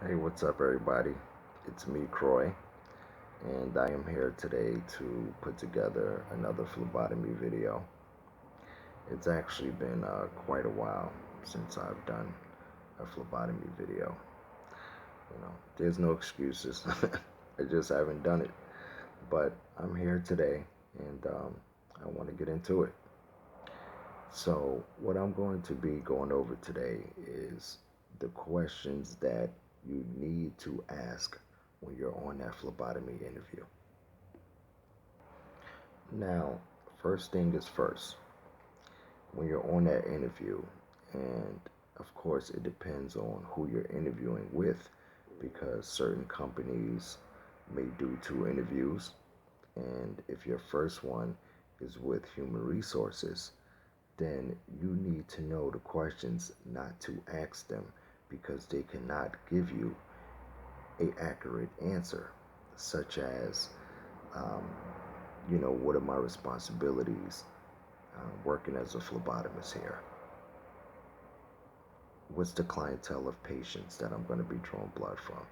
Hey, what's up, everybody? It's me, Croy, and I am here today to put together another phlebotomy video. It's actually been quite a while since I've done a phlebotomy video. There's no excuses. I just haven't done it, but I'm here today, and I want to get into it. So, what I'm going to be going over today is the questions that you need to ask when you're on that phlebotomy interview. Now, first thing is first, when you're on that interview, and of course, it depends on who you're interviewing with because certain companies may do two interviews, and if your first one is with human resources, then you need to know the questions not to ask them because they cannot give you a accurate answer, such as, um, what are my responsibilities working as a phlebotomist here? What's the clientele of patients that I'm going to be drawing blood from?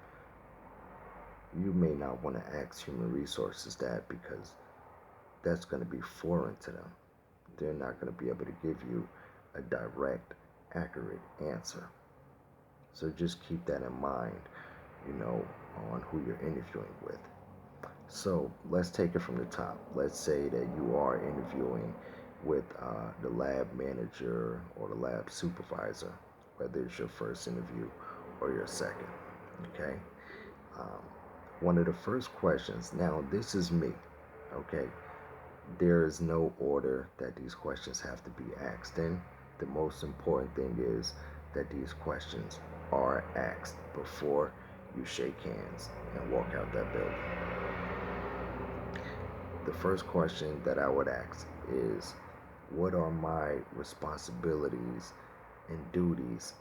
You may not want to ask human resources that because that's going to be foreign to them. They're not going to be able to give you a direct, accurate answer. So just keep that in mind, you know, on who you're interviewing with. So let's take it from the top. Let's say that you are interviewing with the lab manager or the lab supervisor, whether it's your first interview or your second. Okay. Um, One of the first questions. Now, this is me. Okay. There is no order that these questions have to be asked in. The most important thing is that these questions are asked before you shake hands and walk out that building. The first question that I would ask is, what are my responsibilities and duties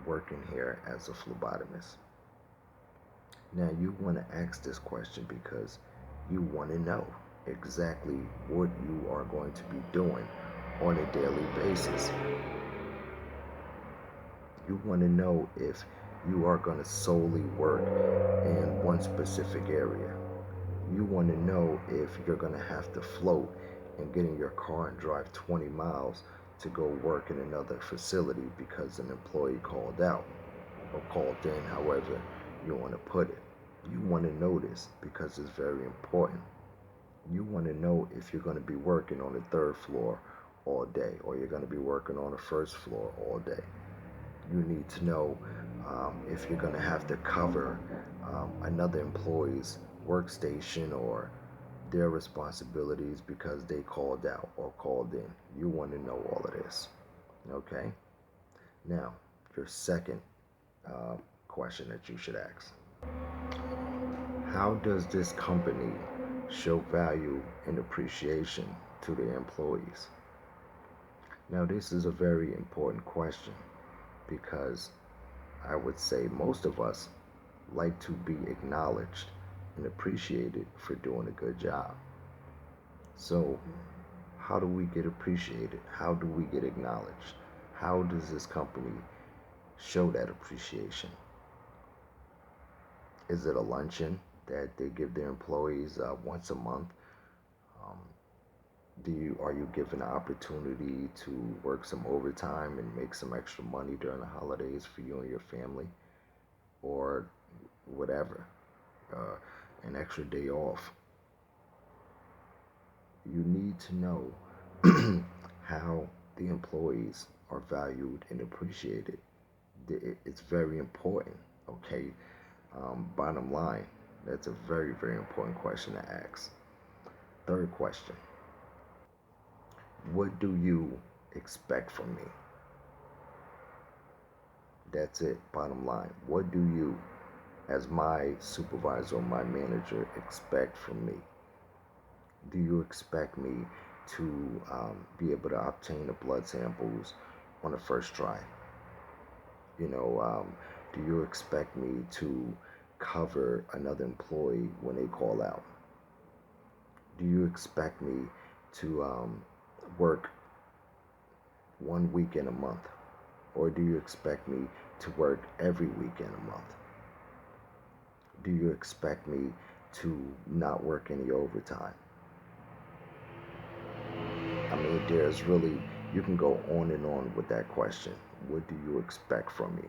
working here as a phlebotomist? Now, you want to ask this question because you want to know exactly what you are going to be doing on a daily basis. You want to know if you are going to solely work in one specific area. You want to know if you're going to have to float and get in your car and drive 20 miles to go work in another facility because an employee called out or called in, however you want to put it. You want to know this because it's very important. You want to know if you're going to be working on the third floor all day or you're going to be working on the first floor all day. You need to know if you're going to have to cover another employee's workstation or their responsibilities because they called out or called in. You want to know all of this. Okay? Now, your second uh, question that you should ask: how does this company show value and appreciation to their employees? Now, this is a very important question because I would say most of us like to be acknowledged and appreciated for doing a good job. So, how do we get appreciated? How do we get acknowledged? How does this company show that appreciation? Is it a luncheon that they give their employees once a month? Um, are you given an opportunity to work some overtime and make some extra money during the holidays for you and your family, or whatever, uh, an extra day off? You need to know how the employees are valued and appreciated. It's very important. Okay. Bottom line, that's a very, very important question to ask. Third question: what do you expect from me? That's it. Bottom line. What do you, as my supervisor or my manager, expect from me? Do you expect me to be able to obtain the blood samples on the first try? You know, do you expect me to cover another employee when they call out? Do you expect me to work 1 week in a month? Or do you expect me to work every week in a month? Do you expect me to not work any overtime? I mean, there's really, you can go on and on with that question. What do you expect from me?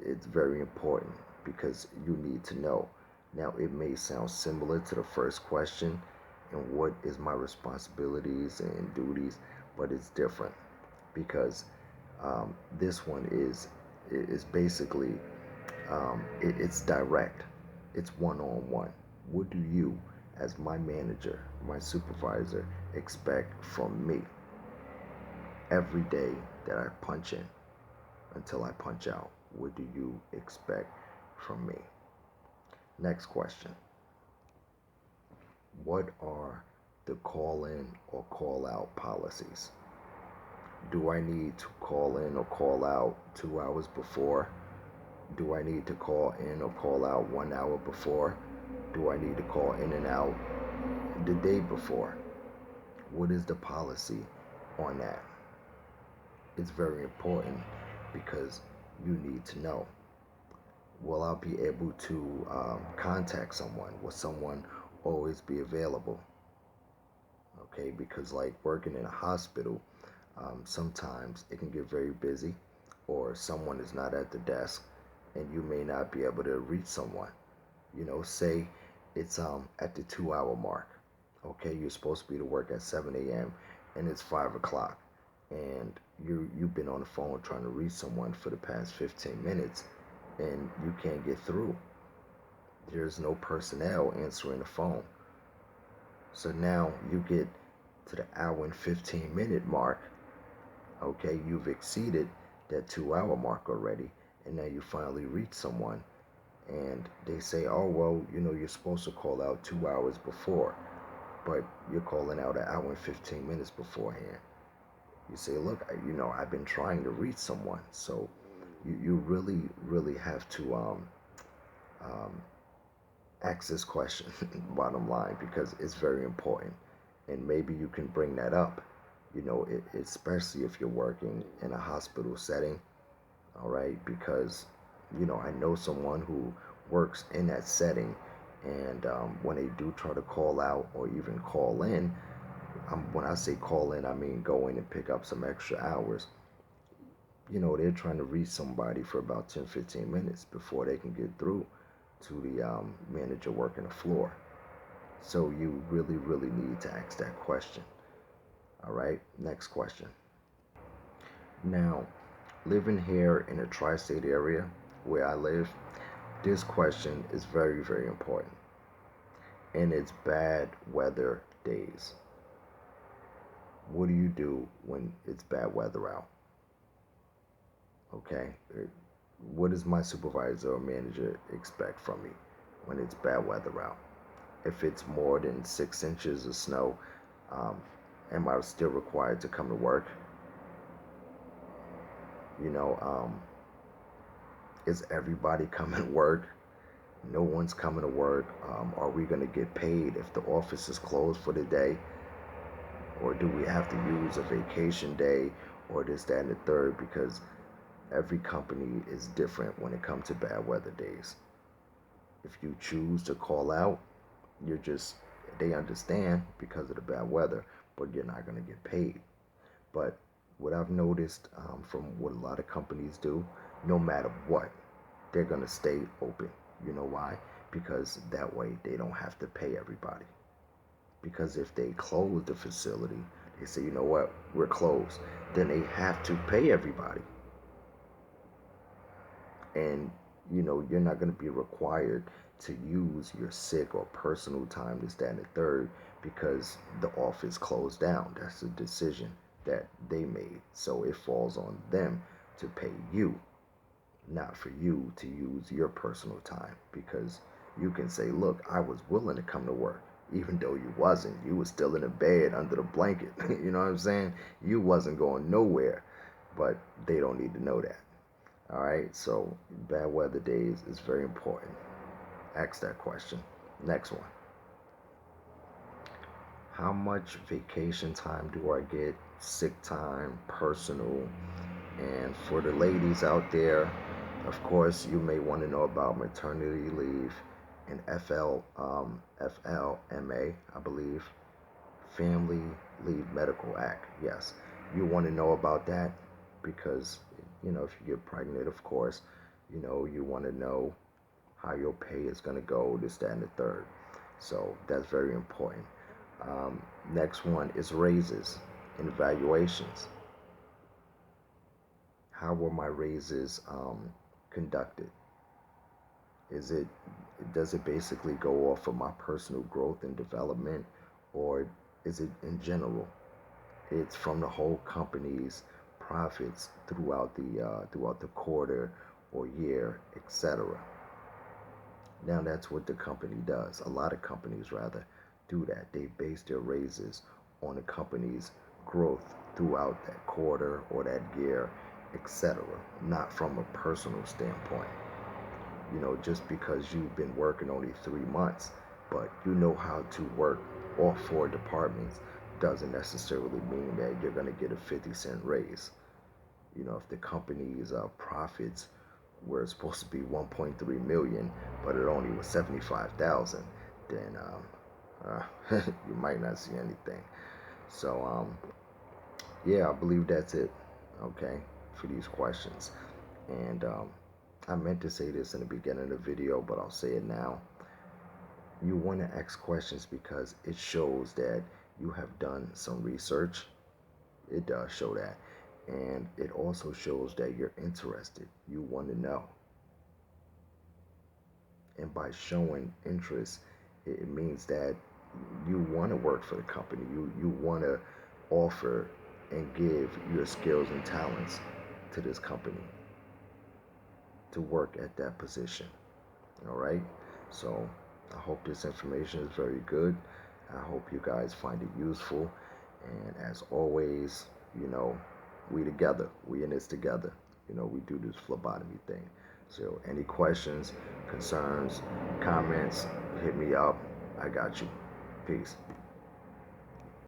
It's very important because you need to know. Now, it may sound similar to the first question, and what is my responsibilities and duties, but it's different because this one is basically it's direct. It's one on one. What do you, as my manager, my supervisor, expect from me every day that I punch in until I punch out? What do you expect from me? Next question. What are the call in or call out policies? Do I need to call in or call out 2 hours before? Do I need to call in or call out 1 hour before? Do I need to call in and out the day before? What is the policy on that? It's very important because you need to know. Will I be able to contact someone? Will someone always be available? Okay, because like working in a hospital, sometimes it can get very busy, or someone is not at the desk, and you may not be able to reach someone. Say it's at the 2 hour mark. Okay, you're supposed to be to work at 7 a.m. and it's 5 o'clock, and you've been on the phone trying to reach someone for the past 15 minutes, and you can't get through. There's no personnel answering the phone. So now you get to the hour and 15-minute mark. Okay, you've exceeded that 2 hour mark already, and now you finally reach someone, and they say, oh, well, you're supposed to call out 2 hours before, but you're calling out an hour and 15 minutes beforehand. You say, look, I've been trying to reach someone. So you really, really have to um, ask this question, bottom line, because it's very important. And maybe you can bring that up, especially if you're working in a hospital setting, all right? Because, I know someone who works in that setting, and when they do try to call out or even call in, when I say call in, I mean go in and pick up some extra hours. They're trying to reach somebody for about 10, 15 minutes before they can get through to the manager working the floor. So you really, really need to ask that question. All right, next question. Now, living here in the tri-state area where I live, this question is very, very important. And it's bad weather days. What do you do when it's bad weather out? Okay? What does my supervisor or manager expect from me when it's bad weather out? If it's more than 6 inches of snow, um, am I still required to come to work? You know, is everybody coming to work? No one's coming to work. Are we going to get paid if the office is closed for the day? Or do we have to use a vacation day or this, that, and the third? Because every company is different when it comes to bad weather days. If you choose to call out, they understand because of the bad weather, but you're not going to get paid. But what I've noticed from what a lot of companies do, no matter what, they're going to stay open. You know why? Because that way they don't have to pay everybody. Because if they close the facility, they say, you know what, we're closed, then they have to pay everybody. And you're not going to be required to use your sick or personal time, this, that, and the third, because the office closed down. That's a decision that they made. So it falls on them to pay you, not for you to use your personal time, because you can say, look, I was willing to come to work, even though you wasn't. You was still in the bed under the blanket. You know what I'm saying? You wasn't going nowhere, but they don't need to know that. All right, so bad weather days is very important. Ask that question. Next one. How much vacation time do I get? Sick time, personal, and for the ladies out there, Of course, you may want to know about maternity leave and FLMA, I believe, Family Leave Medical Act. Yes, you want to know about that because, if you get pregnant, of course, you want to know how your pay is going to go, this, that, and the third. So that's very important. Next one is raises and evaluations. How were my raises conducted? Is it Does it basically go off of my personal growth and development, or is it in general? It's from the whole company's profits throughout the quarter or year, etc. Now that's what the company does. A lot of companies rather do that. They base their raises on the company's growth throughout that quarter or that year, etc. Not from a personal standpoint. Just because you've been working only 3 months, but you know how to work all four departments, doesn't necessarily mean that you're going to get a 50-cent raise. If the company's profits were supposed to be 1.3 million, but it only was 75,000, then you might not see anything. So yeah, I believe that's it. Okay, for these questions. And I meant to say this in the beginning of the video, but I'll say it now. You want to ask questions because it shows that you have done some research. It does show that. And it also shows that you're interested. You want to know. And by showing interest, it means that you want to work for the company. You want to offer and give your skills and talents to this company to work at that position. All right. So I hope this information is very good. I hope you guys find it useful. And as always, we together. We in this together. We do this phlebotomy thing. So any questions, concerns, comments, hit me up. I got you. Peace.